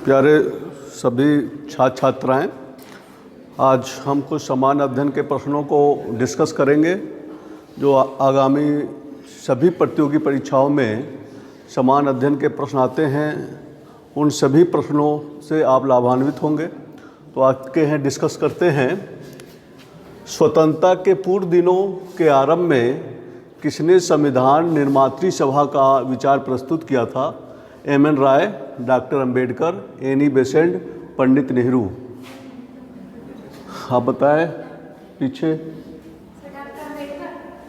प्यारे सभी छात्र छात्राएं, आज हम कुछ समान अध्ययन के प्रश्नों को डिस्कस करेंगे जो आगामी सभी प्रतियोगी परीक्षाओं में समान अध्ययन के प्रश्न आते हैं। उन सभी प्रश्नों से आप लाभान्वित होंगे। तो आज के हैं डिस्कस करते हैं। स्वतंत्रता के पूर्व दिनों के आरंभ में किसने संविधान निर्मात्री सभा का विचार प्रस्तुत किया था? एम.एन. राय, doctor Ambedkar, Annie Besant, Pandit Nehru. आप बताएं पीछे।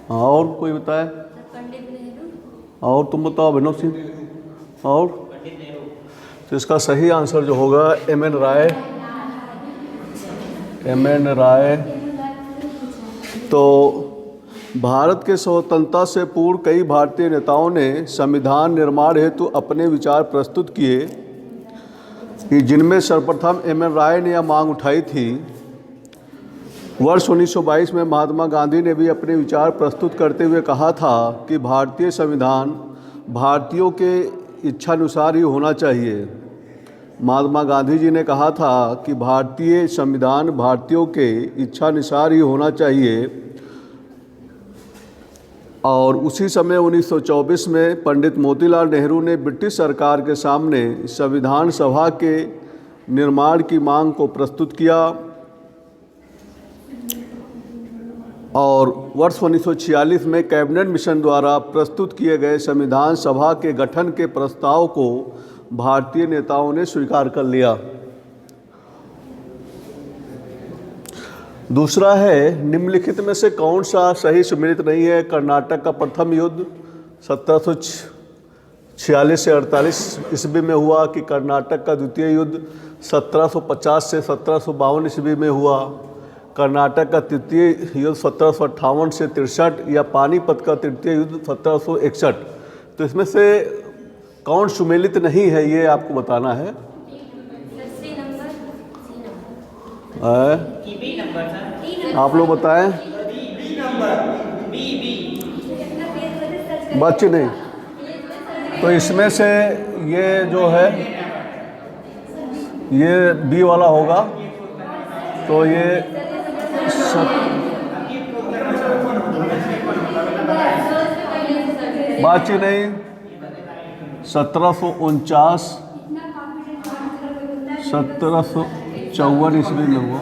हाँ, और कोई बताए? पंडित नेहरू। और तुम बताओ अभिनव सिंह। और पंडित नेहरू। तो इसका सही आंसर जो होगा एम.एन. राय। एम.एन. राय। तो भारत के स्वतंत्रता से पूर्व कई भारतीय नेताओं ने संविधान निर्माण हेतु अपने विचार प्रस्तुत किए कि जिनमें सर्वप्रथम एम.एन. राय ने यह मांग उठाई थी। वर्ष 1922 में महात्मा गांधी ने भी अपने विचार प्रस्तुत करते हुए कहा था कि भारतीय संविधान भारतीयों के इच्छानुसार ही होना चाहिए। महात्मा गांधी जी ने कहा था कि भारतीय संविधान भारतीयों के इच्छानुसार ही होना चाहिए। और उसी समय 1924 में पंडित मोतीलाल नेहरू ने ब्रिटिश सरकार के सामने संविधान सभा के निर्माण की मांग को प्रस्तुत किया। और वर्ष 1946 में कैबिनेट मिशन द्वारा प्रस्तुत किए गए संविधान सभा के गठन के प्रस्ताव को भारतीय नेताओं ने स्वीकार कर लिया। दूसरा है, निम्नलिखित में से कौन सा सही सुमेलित नहीं है? कर्नाटक का प्रथम युद्ध 1746 से 48 ईस्वी में हुआ कि कर्नाटक का द्वितीय युद्ध 1750 से 1752 ईस्वी में हुआ? कर्नाटक का तृतीय युद्ध 1758 से 63 या पानीपत का तृतीय युद्ध 1761? तो इसमें से कौन सुमेलित नहीं है ये आपको बताना है। आप लोग बताएं। बच्चे नहीं, तो इसमें से ये जो है ये बी वाला होगा। तो ये बाची नहीं, 1749 1754 ईस्वी में हुआ।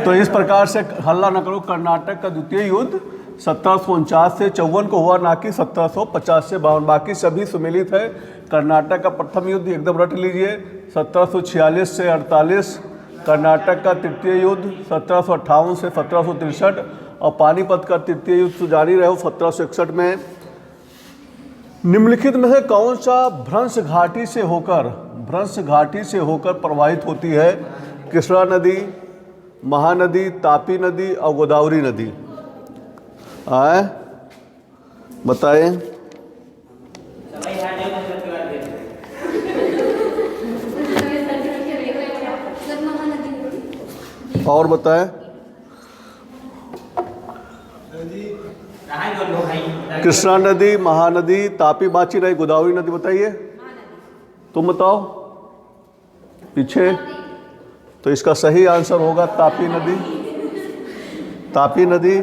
तो इस प्रकार से हल्ला न करो। कर्नाटक का द्वितीय युद्ध 1749 से 54 को हुआ, ना कि 1750 से 52। बाकी सभी सुमेलित है। कर्नाटक का प्रथम युद्ध एकदम रट लीजिए 1746 से 48, कर्नाटक का तृतीय युद्ध 1758 से 1763 और पानीपत का तृतीय युद्ध तो जारी रहे 1761 में। निम्नलिखित में से कौन सा भ्रंश घाटी से होकर प्रवाहित होती है? कृष्णा नदी, महानदी, तापी नदी और गोदावरी नदी। आए बताएं। और बताएं। कृष्णा नदी, महानदी, तापी, बाची रही, गोदावरी नदी बताइए। तुम बताओ पीछे। तो इसका सही आंसर होगा तापी नदी। तापी नदी।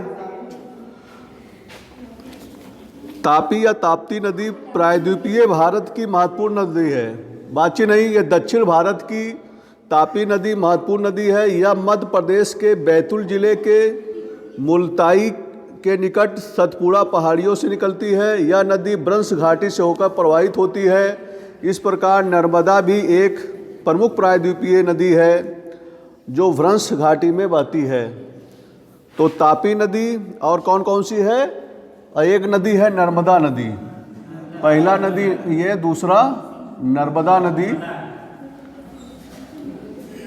तापी या ताप्ती नदी प्रायद्वीपीय भारत की महत्वपूर्ण नदी है। बाची नहीं, ये दक्षिण भारत की तापी नदी महत्वपूर्ण नदी है। यह मध्य प्रदेश के बैतूल जिले के मुल्ताई के निकट सतपुड़ा पहाड़ियों से निकलती है। यह नदी भ्रंश घाटी से होकर प्रवाहित होती है। इस प्रकार नर्मदा भी एक प्रमुख प्रायद्वीपीय नदी है जो भ्रंश घाटी में बहती है। तो तापी नदी और कौन कौन सी है? एक नदी है नर्मदा नदी, पहला नदी ये, दूसरा नर्मदा नदी।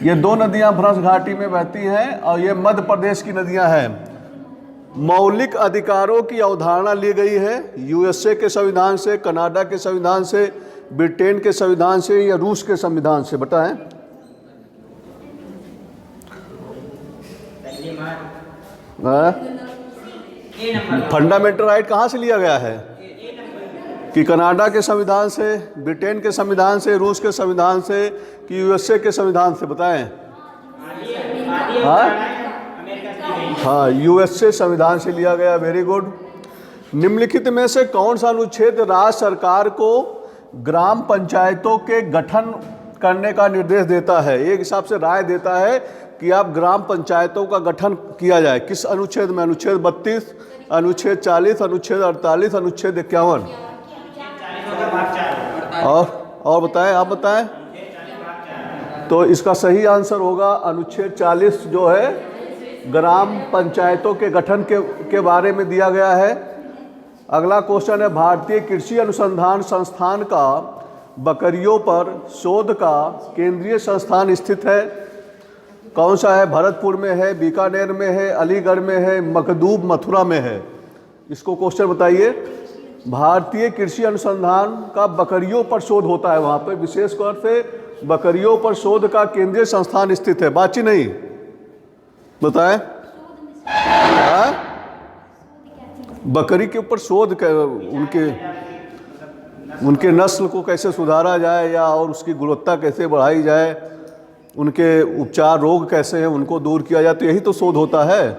ये दो नदियां भ्रंश घाटी में बहती हैं और ये मध्य प्रदेश की नदियां हैं। मौलिक अधिकारों की अवधारणा ली गई है यूएसए के संविधान से, कनाडा के संविधान से, ब्रिटेन के संविधान से या रूस के संविधान से? बताएं। फंडामेंटल राइट कहाँ से लिया गया है? कि कनाडा के संविधान से, ब्रिटेन के संविधान से, रूस के संविधान से, कि यूएसए के संविधान से? बताएं। हाँ हाँ, यूएसए संविधान से लिया गया। Very good. निम्नलिखित में से कौन सा अनुच्छेद राज्य सरकार को ग्राम पंचायतों के गठन करने का निर्देश देता है? एक हिसाब से राय देता है कि आप ग्राम पंचायतों का गठन किया जाए। किस अनुच्छेद में? अनुच्छेद 32, अनुच्छेद 40, अनुच्छेद 48, अनुच्छेद 51। और बताएं, आप बताएं। तो इसका सही आंसर होगा अनुच्छेद 40, जो है ग्राम पंचायतों के गठन के बारे में दिया गया है। अगला क्वेश्चन है, भारतीय कृषि अनुसंधान संस्थान का बकरियों पर शोध का केंद्रीय संस्थान स्थित है? कौन सा है? भरतपुर में है, बीकानेर में है, अलीगढ़ में है, मखदूम मथुरा में है? इसको क्वेश्चन बताइए। भारतीय कृषि अनुसंधान का बकरियों पर शोध होता है, वहाँ पर विशेष तौर से बकरियों पर शोध का केंद्रीय संस्थान स्थित है। बाची नहीं, बताएं। बकरी के ऊपर शोध, उनके नस्ल को कैसे सुधारा जाए या और उसकी गुणवत्ता कैसे बढ़ाई जाए, उनके उपचार, रोग कैसे हैं उनको दूर किया जाए, तो यही तो शोध होता है।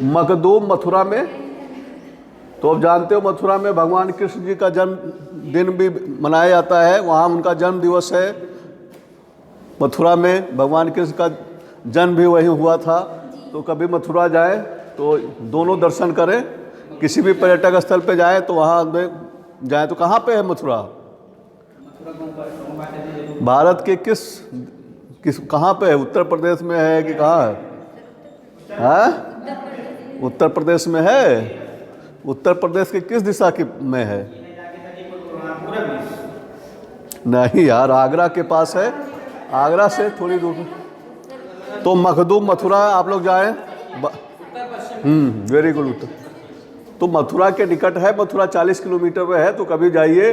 मखदूम मथुरा में, तो अब जानते हो मथुरा में भगवान कृष्ण जी का जन्मदिन भी मनाया जाता है, वहाँ उनका जन्म दिवस है। मथुरा में भगवान कृष्ण का जन्म भी वहीं हुआ था। तो कभी मथुरा जाए तो दोनों दर्शन करें। किसी भी पर्यटक स्थल पे जाए तो वहाँ जाए तो कहाँ पे है मथुरा? भारत के किस कहाँ पे है? उत्तर प्रदेश में है कि कहाँ है? हाँ, उत्तर प्रदेश में है। उत्तर प्रदेश के किस दिशा की में है? नहीं यार, आगरा के पास है, आगरा से थोड़ी दूर। तो मखदूम मथुरा आप लोग जाएं। Very good. उत्तर तो मथुरा के निकट है, मथुरा 40 किलोमीटर में है, तो कभी जाइए।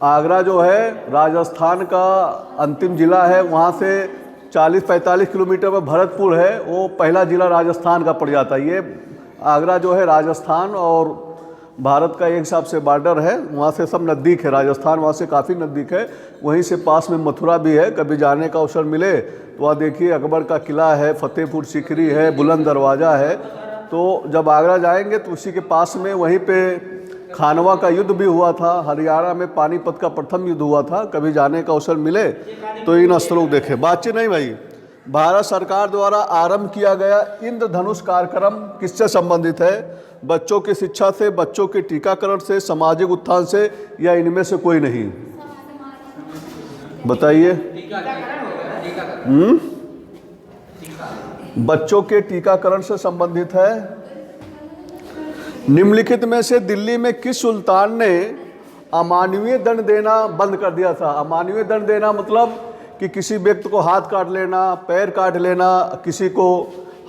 आगरा जो है राजस्थान का अंतिम जिला है, वहाँ से 40-45 किलोमीटर में भरतपुर है, वो पहला जिला राजस्थान का पड़ जाता है। ये आगरा जो है राजस्थान और भारत का एक हिसाब से बॉर्डर है, वहाँ से सब नज़दीक है। राजस्थान वहाँ से काफ़ी नज़दीक है, वहीं से पास में मथुरा भी है। कभी जाने का अवसर मिले तो वहाँ देखिए, अकबर का किला है, फतेहपुर सीकरी है, बुलंद दरवाज़ा है। तो जब आगरा जाएंगे तो उसी के पास में वहीं पे खानवा का युद्ध भी हुआ था, हरियाणा में पानीपत का प्रथम युद्ध हुआ था। कभी जाने का अवसर मिले तो इन स्थलों को देखें। बातचीत नहीं भाई। भारत सरकार द्वारा आरंभ किया गया इंद्रधनुष कार्यक्रम किससे संबंधित है? बच्चों की शिक्षा से, बच्चों के टीकाकरण से, सामाजिक उत्थान से, या इनमें से कोई नहीं? बताइए। बच्चों के टीकाकरण से संबंधित है। निम्नलिखित में से दिल्ली में किस सुल्तान ने अमानवीय दंड देना बंद कर दिया था? अमानवीय दंड देना मतलब कि किसी व्यक्ति को हाथ काट लेना, पैर काट लेना, किसी को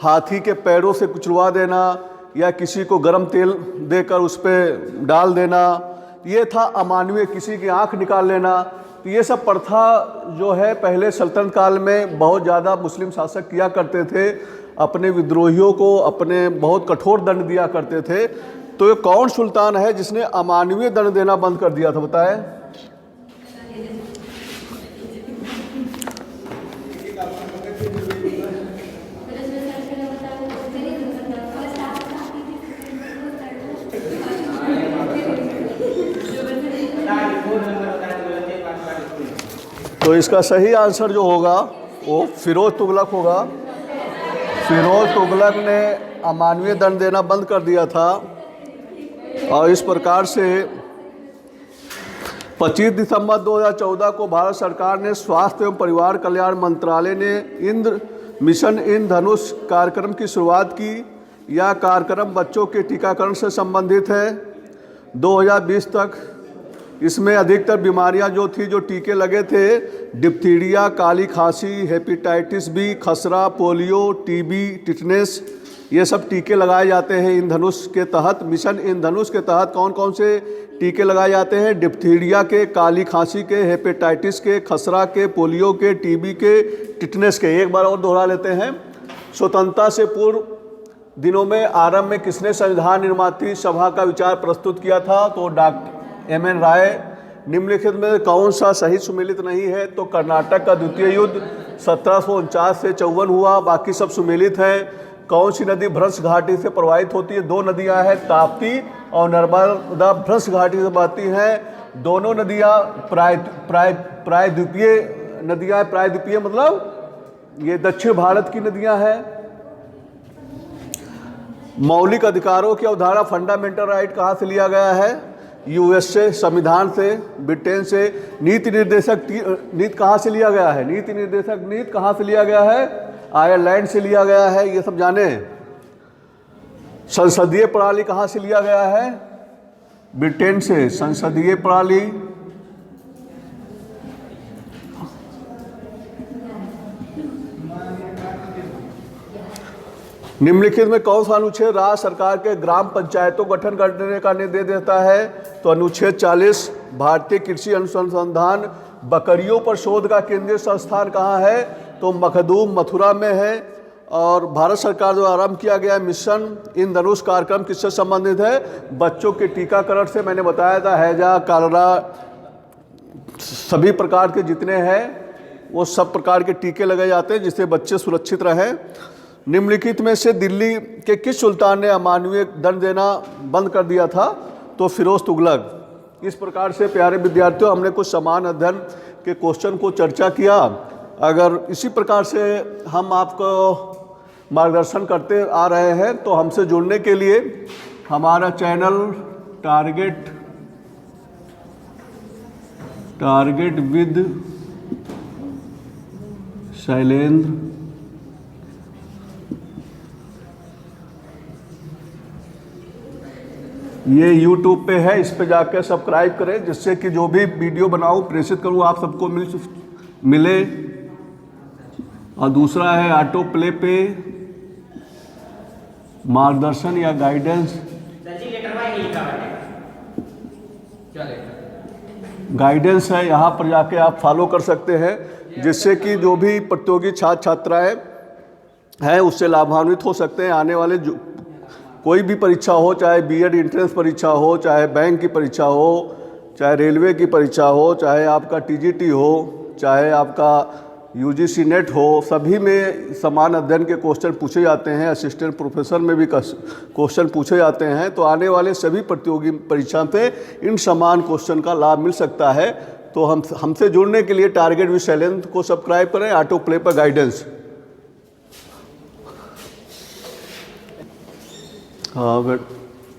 हाथी के पैरों से कुचलवा देना, या किसी को गर्म तेल देकर उस पर डाल देना, ये था अमानवीय। किसी की आंख निकाल लेना, तो ये सब प्रथा जो है पहले सल्तनत काल में बहुत ज़्यादा मुस्लिम शासक किया करते थे। अपने विद्रोहियों को अपने बहुत कठोर दंड दिया करते थे। तो ये कौन सुल्तान है जिसने अमानवीय दंड देना बंद कर दिया था? बताएं। तो इसका सही आंसर जो होगा वो फिरोज तुगलक होगा। फिरोज तुगलक ने अमानवीय दंड देना बंद कर दिया था, और इस प्रकार से 25 दिसंबर 2014 को भारत सरकार ने स्वास्थ्य एवं परिवार कल्याण मंत्रालय ने मिशन इंद्रधनुष कार्यक्रम की शुरुआत की। यह कार्यक्रम बच्चों के टीकाकरण से संबंधित है। 2020 तक इसमें अधिकतर बीमारियां जो थी, जो टीके लगे थे, डिप्थीरिया, काली खांसी, हेपेटाइटिस बी, खसरा, पोलियो, टीबी, टिटनेस, ये सब टीके लगाए जाते हैं इंद्रधनुष के तहत। मिशन इंद्रधनुष के तहत कौन कौन से टीके लगाए जाते हैं? डिप्थीरिया के, काली खांसी के, हेपेटाइटिस के, खसरा के, पोलियो के, टीबी के, टिटनेस के। एक बार और दोहरा लेते हैं। स्वतंत्रता से पूर्व दिनों में आरंभ में किसने संविधान निर्मात्री सभा का विचार प्रस्तुत किया था? तो डॉक्टर एम.एन. राय। निम्नलिखित में कौन सा सही सुमेलित नहीं है? तो कर्नाटक का द्वितीय युद्ध 1749 से 54 हुआ, बाकी सब सुमेलित है। कौन सी नदी भ्रंश घाटी से प्रवाहित होती है? दो नदियां हैं, ताप्ती और नर्मदा भ्रंश घाटी से बहती हैं। दोनों नदियां प्रायद्वीपीय नदियां। प्रायद्वीपीय मतलब ये दक्षिण भारत की नदियां हैं। मौलिक अधिकारों की अवधारणा फंडामेंटल राइट कहाँ से लिया गया है? यूएस से, संविधान से, ब्रिटेन से। नीति निर्देशक नीति कहाँ से लिया गया है? नीति निर्देशक नीति कहाँ से लिया गया है? आयरलैंड से लिया गया है, ये सब जाने। संसदीय प्रणाली कहाँ से लिया गया है? ब्रिटेन से। संसदीय प्रणाली निम्नलिखित में कौन सा अनुच्छेद राज्य सरकार के ग्राम पंचायतों को गठन करने का निर्देश देता है? तो अनुच्छेद 40। भारतीय कृषि अनुसंधान बकरियों पर शोध का केंद्रीय संस्थान कहाँ है? तो मखदूम मथुरा में है। और भारत सरकार द्वारा आरंभ किया गया मिशन इंद्रधनुष कार्यक्रम किससे संबंधित है? बच्चों के टीकाकरण से। मैंने बताया था हैजा, कलरा, सभी प्रकार के जितने हैं वो सब प्रकार के टीके लगाए जाते हैं जिससे बच्चे सुरक्षित रहें। निम्नलिखित में से दिल्ली के किस सुल्तान ने अमानवीय दंड देना बंद कर दिया था? तो फिरोज तुगलक। इस प्रकार से प्यारे विद्यार्थियों हमने कुछ समान अध्ययन के क्वेश्चन को चर्चा किया। अगर इसी प्रकार से हम आपको मार्गदर्शन करते आ रहे हैं तो हमसे जुड़ने के लिए हमारा चैनल टारगेट विद शैलेंद्र ये YouTube पे है, इस पे जाकर सब्सक्राइब करें जिससे कि जो भी वीडियो बनाऊँ प्रेषित करूँ आप सबको मिले। और दूसरा है ऑटो प्ले पे मार्गदर्शन या गाइडेंस है, यहाँ पर जाके आप फॉलो कर सकते हैं जिससे कि जो भी प्रतियोगी छात्र छात्राएँ हैं उससे लाभान्वित हो सकते हैं। आने वाले जो कोई भी परीक्षा हो, चाहे बीएड एंट्रेंस परीक्षा हो, चाहे बैंक की परीक्षा हो, चाहे रेलवे की परीक्षा हो, चाहे आपका टीजीटी हो, चाहे आपका यूजीसी नेट हो, सभी में समान अध्ययन के क्वेश्चन पूछे जाते हैं। असिस्टेंट प्रोफेसर में भी क्वेश्चन पूछे जाते हैं। तो आने वाले सभी प्रतियोगी परीक्षा पे इन समान क्वेश्चन का लाभ मिल सकता है। तो हमसे जुड़ने के लिए टारगेट विद शैलेंद्र को सब्सक्राइब करें, ऑटो प्ले पर गाइडेंस। हाँ,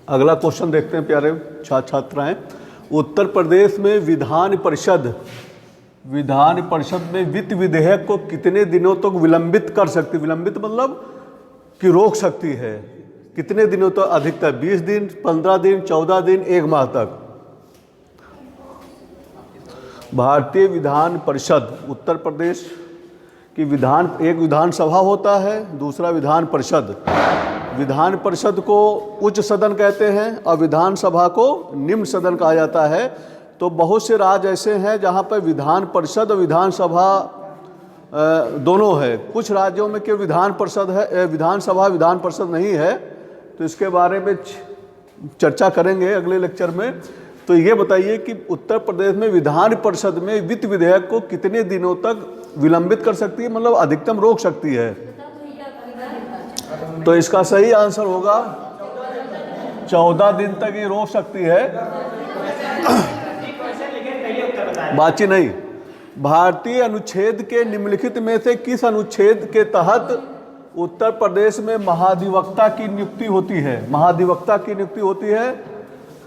अगला क्वेश्चन देखते हैं प्यारे छात्र छात्राएं। उत्तर प्रदेश में विधान परिषद में वित्त विधेयक को कितने दिनों तक विलंबित कर सकती? विलंबित मतलब कि रोक सकती है। कितने दिनों तक? अधिकतर 20 दिन, 15 दिन, 14 दिन, 1 माह तक। भारतीय विधान परिषद, उत्तर प्रदेश की एक विधानसभा होता है, दूसरा विधान परिषद। विधान परिषद को उच्च सदन कहते हैं और विधानसभा को निम्न सदन कहा जाता है। तो बहुत से राज्य ऐसे हैं जहां पर विधान परिषद और विधानसभा दोनों है। कुछ राज्यों में केवल विधान परिषद है, विधानसभा विधान परिषद नहीं है। तो इसके बारे में चर्चा करेंगे अगले लेक्चर में। तो ये बताइए कि उत्तर प्रदेश में विधान परिषद में वित्त विधेयक को कितने दिनों तक विलंबित कर सकती है, मतलब अधिकतम रोक सकती है? तो इसका सही आंसर होगा 14 दिन तक ये रोक सकती है। बाची नहीं। भारतीय अनुच्छेद के निम्नलिखित में से किस अनुच्छेद के तहत उत्तर प्रदेश में महाधिवक्ता की नियुक्ति होती है? महाधिवक्ता की नियुक्ति होती है,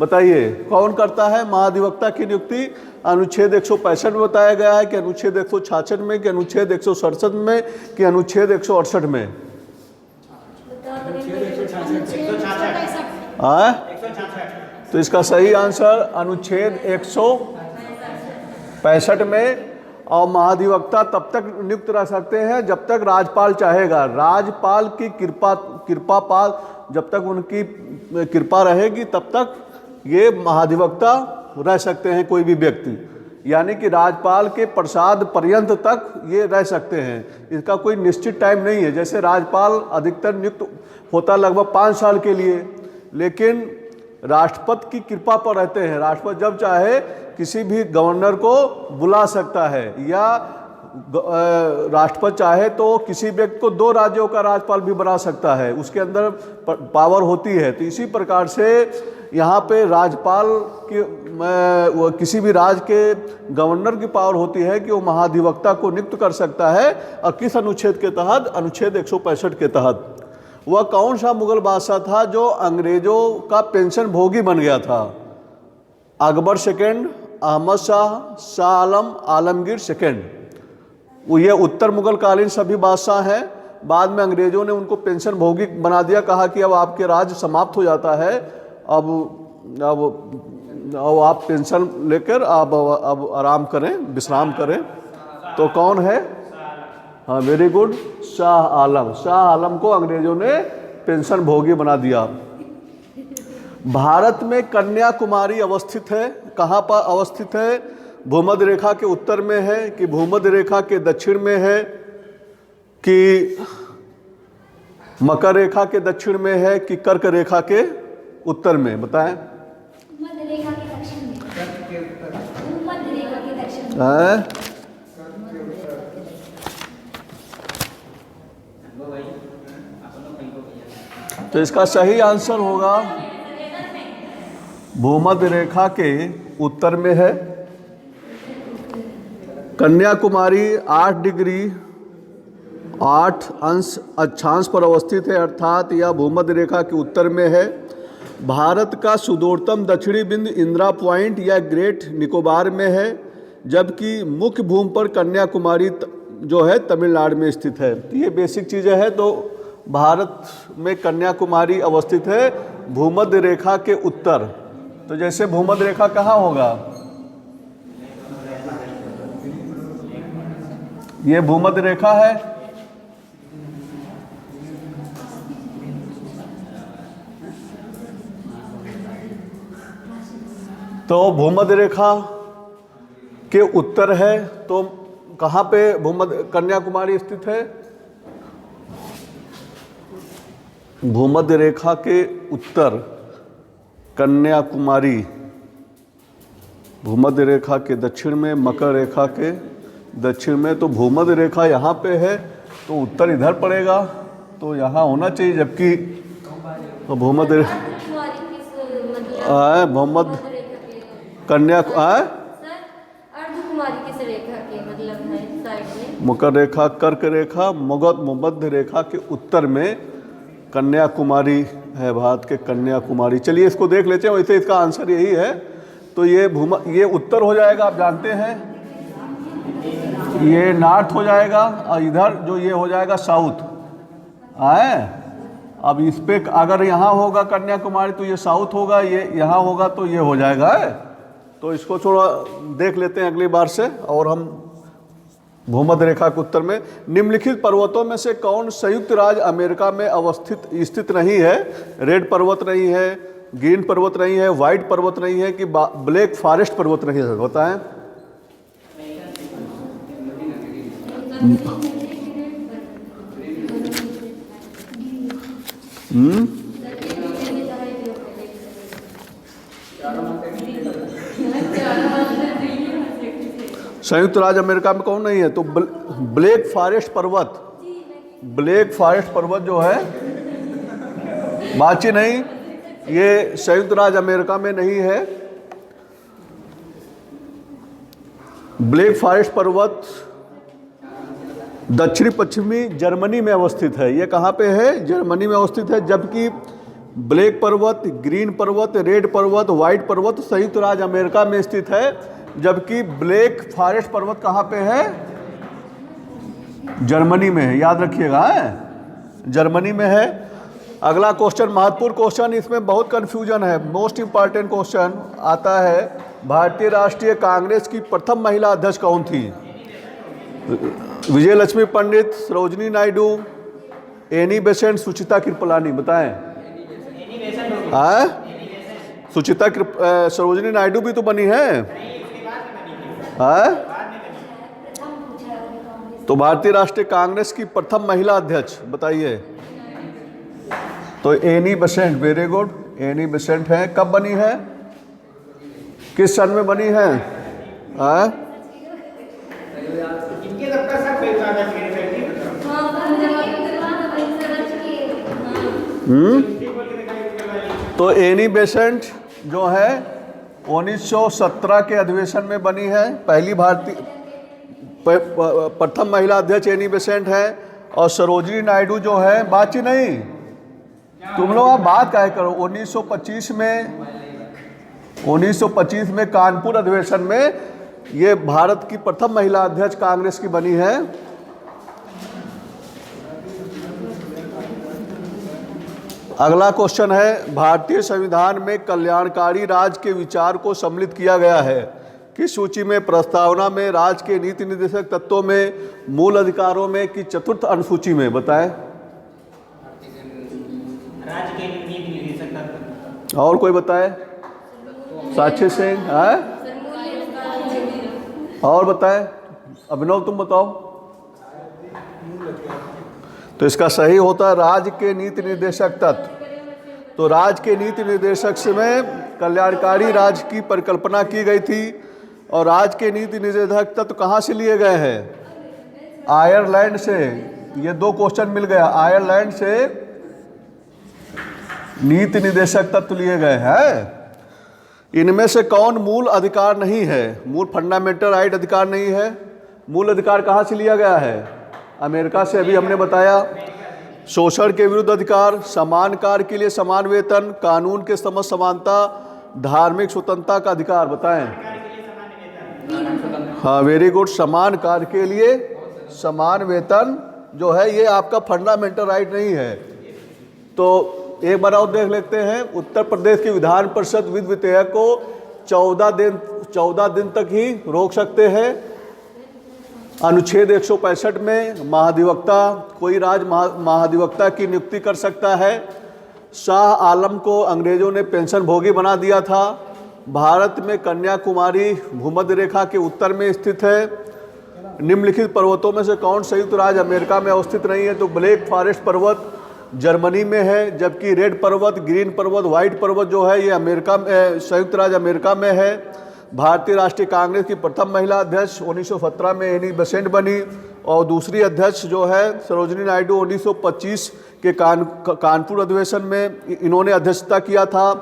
बताइए कौन करता है महाधिवक्ता की नियुक्ति? अनुच्छेद 165 में बताया गया है कि अनुच्छेद 166 में, कि अनुच्छेद 167 में, कि अनुच्छेद 168 में? तो इसका सही आंसर अनुच्छेद 165 में। और महाधिवक्ता तब तक नियुक्त रह सकते हैं जब तक राज्यपाल चाहेगा। राज्यपाल की कृपा पाल जब तक उनकी कृपा रहेगी तब तक ये महाधिवक्ता रह सकते हैं कोई भी व्यक्ति। यानी कि राज्यपाल के प्रसाद पर्यंत तक ये रह सकते हैं। इसका कोई निश्चित टाइम नहीं है। जैसे राज्यपाल अधिकतर नियुक्त होता लगभग 5 साल के लिए, लेकिन राष्ट्रपति की कृपा पर रहते हैं। राष्ट्रपति जब चाहे किसी भी गवर्नर को बुला सकता है, या राष्ट्रपति चाहे तो किसी व्यक्ति को 2 राज्यों का राज्यपाल भी बना सकता है, उसके अंदर पावर होती है। तो इसी प्रकार से यहाँ पे राज्यपाल की किसी भी राज्य के गवर्नर की पावर होती है कि वो महाधिवक्ता को नियुक्त कर सकता है। और किस अनुच्छेद के तहत? अनुच्छेद 165 के तहत। वह कौन सा मुगल बादशाह था जो अंग्रेजों का पेंशन भोगी बन गया था? Akbar second, Ahmad Shah, Shah Alam, Alamgir second. वो ये उत्तर मुगल कालीन सभी बादशाह हैं। बाद में अंग्रेजों ने उनको पेंशन भोगी बना दिया, कहा कि अब आपके राज्य समाप्त हो जाता है, अब आप पेंशन लेकर अब आराम करें, विश्राम करें। तो कौन है? हाँ, वेरी गुड, शाह आलम। शाह आलम को अंग्रेजों ने पेंशन भोगी बना दिया। भारत में कन्याकुमारी अवस्थित है। कहाँ पर अवस्थित है? भूमध्य रेखा के उत्तर में है कि भूमध्य रेखा के दक्षिण में है कि मकर रेखा के दक्षिण में है कि कर्क रेखा के उत्तर में? बताएं। मध्य रेखा के दक्षिण में। मध्य रेखा के दक्षिण में। है? तो इसका सही आंसर होगा भूमध्य रेखा के उत्तर में है। कन्याकुमारी 8 डिग्री 8 अंश अक्षांश पर अवस्थित है, अर्थात यह भूमध्य रेखा के उत्तर में है। भारत का सुदूरतम दक्षिणी बिंदु इंदिरा पॉइंट या ग्रेट निकोबार में है, जबकि मुख्य भूमि पर कन्याकुमारी जो है तमिलनाडु में स्थित है। तो ये बेसिक चीज़ें हैं। तो भारत में कन्याकुमारी अवस्थित है भूमध्य रेखा के उत्तर। तो जैसे भूमध्य रेखा कहाँ होगा? ये भूमध्य रेखा है। तो भूमध्य रेखा के उत्तर है। तो कहाँ पे भूमध्य कन्याकुमारी स्थित है? भूमध्य रेखा के उत्तर कन्याकुमारी, भूमध्य रेखा के दक्षिण में, मकर रेखा के दक्षिण में। तो भूमध्य रेखा यहाँ पे है तो उत्तर इधर पड़ेगा, तो यहाँ होना चाहिए। जबकि तो भूमध्य भूमध्य कन्या अर्धकुमारी किस रेखा के मतलब है साइड में? मकर रेखा, कर्क रेखा, मध्य रेखा के उत्तर में कन्याकुमारी है, भारत के कन्याकुमारी। चलिए इसको देख लेते हैं। वैसे इसका आंसर यही है। तो ये उत्तर हो जाएगा, आप जानते हैं। ये नॉर्थ हो जाएगा और इधर जो ये हो जाएगा साउथ। आए अब इस पे अगर यहाँ होगा कन्याकुमारी तो ये साउथ होगा, ये यहाँ होगा तो ये हो जाएगा। तो इसको थोड़ा देख लेते हैं अगली बार से। और हम भूमध्य रेखा के उत्तर में निम्नलिखित पर्वतों में से कौन संयुक्त राज्य अमेरिका में स्थित नहीं है? रेड पर्वत नहीं है, ग्रीन पर्वत नहीं है, व्हाइट पर्वत नहीं है कि ब्लैक फॉरेस्ट पर्वत नहीं है? बताएं। संयुक्त राज्य अमेरिका में कौन नहीं है? तो ब्लैक फॉरेस्ट पर्वत, ब्लैक फॉरेस्ट पर्वत जो है बाची नहीं, ये संयुक्त राज्य अमेरिका में नहीं है। ब्लैक फॉरेस्ट पर्वत दक्षिणी पश्चिमी जर्मनी में अवस्थित है। ये कहाँ पे है? जर्मनी में अवस्थित है। जबकि ब्लैक पर्वत, ग्रीन पर्वत, रेड पर्वत, व्हाइट पर्वत संयुक्त राज्य अमेरिका में स्थित है। जबकि ब्लैक फॉरेस्ट पर्वत कहाँ पे है? जर्मनी में है। याद रखिएगा, जर्मनी में है। अगला क्वेश्चन महत्वपूर्ण क्वेश्चन, इसमें बहुत कंफ्यूजन है। मोस्ट इंपॉर्टेंट क्वेश्चन आता है, भारतीय राष्ट्रीय कांग्रेस की प्रथम महिला अध्यक्ष कौन थी? विजय लक्ष्मी पंडित, सरोजिनी नायडू, एनी बेसेंट, सुचिता कृपलानी? बताएं। सरोजिनी नायडू भी तो बनी है। तो भारतीय राष्ट्रीय कांग्रेस की प्रथम महिला अध्यक्ष बताइए। तो Annie Besant, very good, Annie Besant है। कब बनी है, किस सन में बनी है? इनके सबका सब पहचान है मेरे फैमिली में। तो एनी बेसेंट जो है 1917 के अधिवेशन में बनी है। पहली भारतीय प्रथम महिला अध्यक्ष एनी बेसेंट है। और सरोजिनी नायडू जो है, बातचीत नहीं, तुम लोग आप बात काहे करो। 1925 में कानपुर अधिवेशन में ये भारत की प्रथम महिला अध्यक्ष कांग्रेस की बनी है। अगला क्वेश्चन है, भारतीय संविधान में कल्याणकारी राज्य के विचार को सम्मिलित किया गया है किस सूची में? प्रस्तावना में, राज्य के नीति निर्देशक तत्वों में, मूल अधिकारों में कि चतुर्थ अनुसूची में? बताएं। राज्य के नीति निर्देशक तत्व। और कोई बताए? साक्षी सिंह है? और बताए? अभिनव तुम बताओ। तो इसका सही होता है राज्य के नीति निर्देशक तत्व। तो राज्य के नीति निर्देशक में कल्याणकारी राज्य की परिकल्पना की गई थी। और राज्य के नीति निर्देशक तत्व कहाँ से लिए गए हैं? आयरलैंड से। ये दो क्वेश्चन मिल गया। आयरलैंड से नीति निर्देशक तत्व लिए गए हैं। इनमें से कौन मूल अधिकार नहीं है? मूल फंडामेंटल राइट अधिकार नहीं है। मूल अधिकार कहाँ से लिया गया है? अमेरिका से। अभी हमने बताया। शोषण के विरुद्ध अधिकार, समान कार्य के लिए समान वेतन, कानून के समक्ष समानता, धार्मिक स्वतंत्रता का अधिकार। बताएं। हाँ, वेरी गुड। समान कार्य के लिए समान वेतन जो है ये आपका फंडामेंटल राइट नहीं है। तो एक बार और देख लेते हैं। उत्तर प्रदेश की विधान परिषद विधि विधेयक को 14 दिन तक ही रोक सकते हैं। अनुच्छेद 165 में महाधिवक्ता, कोई राज्य महाधिवक्ता की नियुक्ति कर सकता है। शाह आलम को अंग्रेजों ने पेंशन भोगी बना दिया था। भारत में कन्याकुमारी भूमध्य रेखा के उत्तर में स्थित है। निम्नलिखित पर्वतों में से कौन संयुक्त राज्य अमेरिका में अवस्थित नहीं है? तो ब्लैक फॉरेस्ट पर्वत जर्मनी में है, जबकि रेड पर्वत, ग्रीन पर्वत, व्हाइट पर्वत जो है ये अमेरिका में, संयुक्त राज्य अमेरिका में है। भारतीय राष्ट्रीय कांग्रेस की प्रथम महिला अध्यक्ष 1917 में एनी बेसेंट बनी। और दूसरी अध्यक्ष जो है सरोजिनी नायडू 1925 के कानपुर अधिवेशन में इन्होंने अध्यक्षता किया था।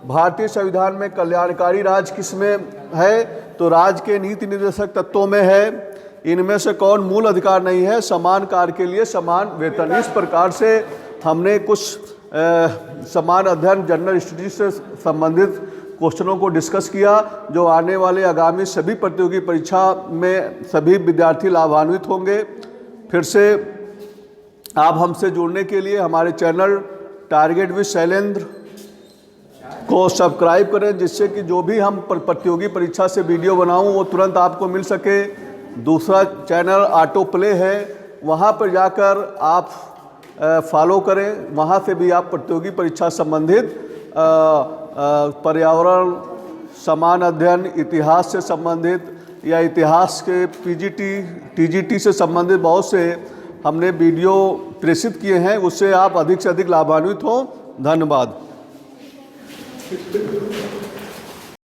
भारतीय संविधान में कल्याणकारी राज्य किस में है? तो राज्य के नीति निर्देशक तत्वों में है। इनमें से कौन मूल अधिकार नहीं है? समान कार्य के लिए समान वेतन। इस प्रकार से हमने कुछ समान अध्ययन जनरल स्टडीज से संबंधित क्वेश्चनों को डिस्कस किया, जो आने वाले आगामी सभी प्रतियोगी परीक्षा में सभी विद्यार्थी लाभान्वित होंगे। फिर से आप हमसे जुड़ने के लिए हमारे चैनल टारगेट विद शैलेंद्र को सब्सक्राइब करें, जिससे कि जो भी हम प्रतियोगी परीक्षा से वीडियो बनाऊं वो तुरंत आपको मिल सके। दूसरा चैनल ऑटो प्ले है, वहां पर जाकर आप फॉलो करें। वहां से भी आप प्रतियोगी परीक्षा संबंधित पर्यावरण, समान अध्ययन, इतिहास से संबंधित या इतिहास के टीजीटी से संबंधित बहुत से हमने वीडियो प्रेषित किए हैं, उससे आप अधिक से अधिक लाभान्वित हों। धन्यवाद।